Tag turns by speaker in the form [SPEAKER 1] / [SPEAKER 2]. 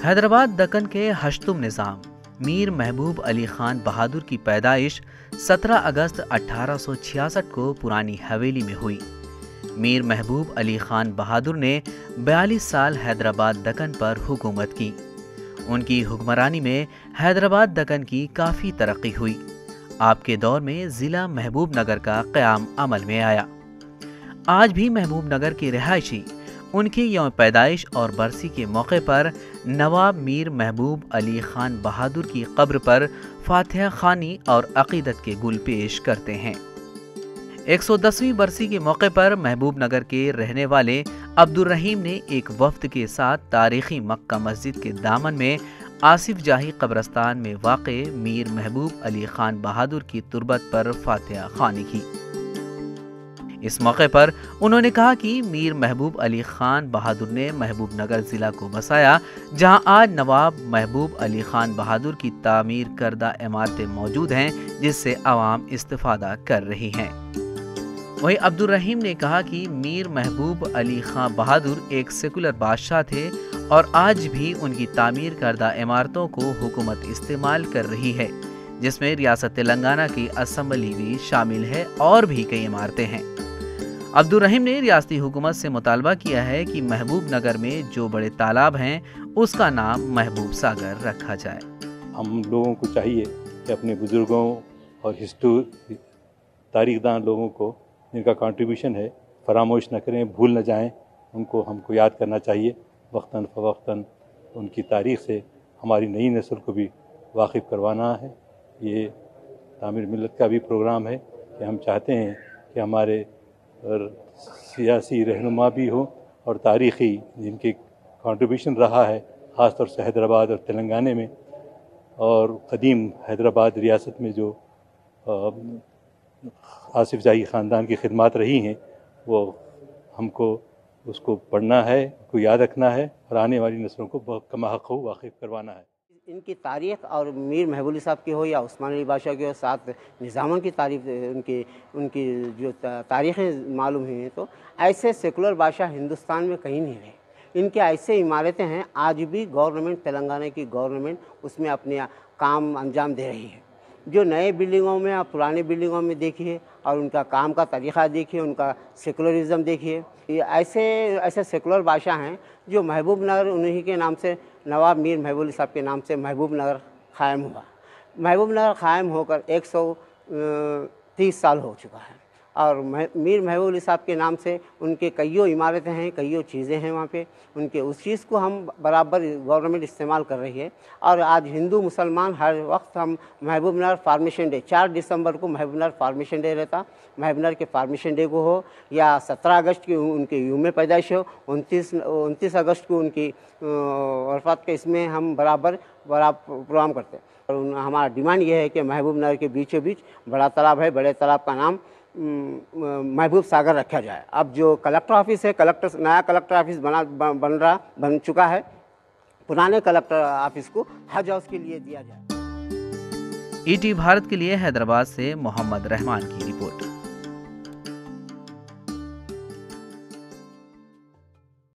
[SPEAKER 1] حیدرآباد دکن کے ہشتم نظام میر محبوب علی خان بہادر کی پیدائش 17 اگست 1866 کو پرانی حویلی میں ہوئی۔ میر محبوب علی خان بہادر نے 42 سال حیدرآباد دکن پر حکومت کی۔ ان کی حکمرانی میں حیدرآباد دکن کی کافی ترقی ہوئی۔ آپ کے دور میں ضلع محبوب نگر کا قیام عمل میں آیا۔ آج بھی محبوب نگر کے رہائشی ان کی یوم پیدائش اور برسی کے موقع پر نواب میر محبوب علی خان بہادر کی قبر پر فاتحہ خوانی اور عقیدت کے گل پیش کرتے ہیں۔ 110ویں برسی کے موقع پر محبوب نگر کے رہنے والے عبدالرحیم نے ایک وفد کے ساتھ تاریخی مکہ مسجد کے دامن میں آصف جاہی قبرستان میں واقع میر محبوب علی خان بہادر کی تربت پر فاتحہ خوانی کی۔ اس موقع پر انہوں نے کہا کہ میر محبوب علی خان بہادر نے محبوب نگر ضلع کو بسایا، جہاں آج نواب محبوب علی خان بہادر کی تعمیر کردہ عمارتیں موجود ہیں، جس سے عوام استفادہ کر رہی ہیں۔ وہیں عبدالرحیم نے کہا کہ میر محبوب علی خان بہادر ایک سیکولر بادشاہ تھے اور آج بھی ان کی تعمیر کردہ عمارتوں کو حکومت استعمال کر رہی ہے، جس میں ریاست تلنگانہ کی اسمبلی بھی شامل ہے اور بھی کئی عمارتیں ہیں۔ عبدالرحیم نے ریاستی حکومت سے مطالبہ کیا ہے کہ محبوب نگر میں جو بڑے تالاب ہیں اس کا نام محبوب ساگر رکھا جائے۔
[SPEAKER 2] ہم لوگوں کو چاہیے کہ اپنے بزرگوں اور تاریخ دان لوگوں کو جن کا کنٹریبیوشن ہے فراموش نہ کریں، بھول نہ جائیں، ہم کو یاد کرنا چاہیے وقتاً فوقتاً۔ ان کی تاریخ سے ہماری نئی نسل کو بھی واقف کروانا ہے۔ یہ تعمیر ملت کا بھی پروگرام ہے کہ ہم چاہتے ہیں کہ ہمارے سیاسی رہنما بھی ہوں اور تاریخی جن کی کنٹریبیوشن رہا ہے، خاص طور سے حیدرآباد اور تلنگانہ میں اور قدیم حیدرآباد ریاست میں جو آصف جاہی خاندان کی خدمات رہی ہیں، وہ ہم کو اس کو پڑھنا ہے، کو یاد رکھنا ہے اور آنے والی نسلوں کو کما حق واقف کروانا ہے۔
[SPEAKER 3] ان کی تاریخ اور میر محبوب علی صاحب کی ہو یا عثمان علی بادشاہ کی ہو، ساتھ نظاموں کی تعریف ان کی جو تاریخیں معلوم ہوئی ہیں، تو ایسے سیکولر بادشاہ ہندوستان میں کہیں نہیں رہے۔ ان کے ایسے عمارتیں ہیں، آج بھی گورنمنٹ تلنگانہ کی گورنمنٹ اس میں اپنے کام انجام دے رہی ہے۔ جو نئے بلڈنگوں میں اور پرانے بلڈنگوں میں دیکھیے اور ان کا کام کا طریقہ دیکھیے، ان کا سیکولرزم دیکھیے، یہ ایسے سیکولر بادشاہ ہیں جو محبوب نگر انہی کے نام سے، نواب میر محبوب علی صاحب کے نام سے محبوب نگر قائم ہوا۔ محبوب نگر قائم ہو کر 130 سال ہو چکا ہے اور میر محبوب علی صاحب کے نام سے ان کے کئیوں عمارتیں ہیں، کئیوں چیزیں ہیں وہاں پہ۔ ان کے اس چیز کو ہم برابر گورنمنٹ استعمال کر رہی ہے اور آج ہندو مسلمان ہر وقت ہم محبوب نگر فارمیشن ڈے 4 دسمبر کو محبوب نگر فارمیشن ڈے رہتا۔ محبوب نگر کے فارمیشن ڈے کو ہو یا 17 اگست کی ان کے یوم پیدائش ہو، 29 اگست کو ان کی وفات کے اس میں ہم برابر پروگرام کرتے ہیں۔ اور ہمارا ڈیمانڈ یہ ہے کہ محبوب نگر کے بیچوں بیچ بڑا تالاب ہے، بڑے تالاب کا نام محبوب ساگر رکھا جائے۔ اب جو کلکٹر آفس ہے، نیا کلکٹر آفس بن چکا ہے، پرانے کلکٹر آفس کو حج ہاؤس کے لیے دیا جائے۔
[SPEAKER 1] ET بھارت کے لیے حیدرآباد سے محمد رحمان کی رپورٹ۔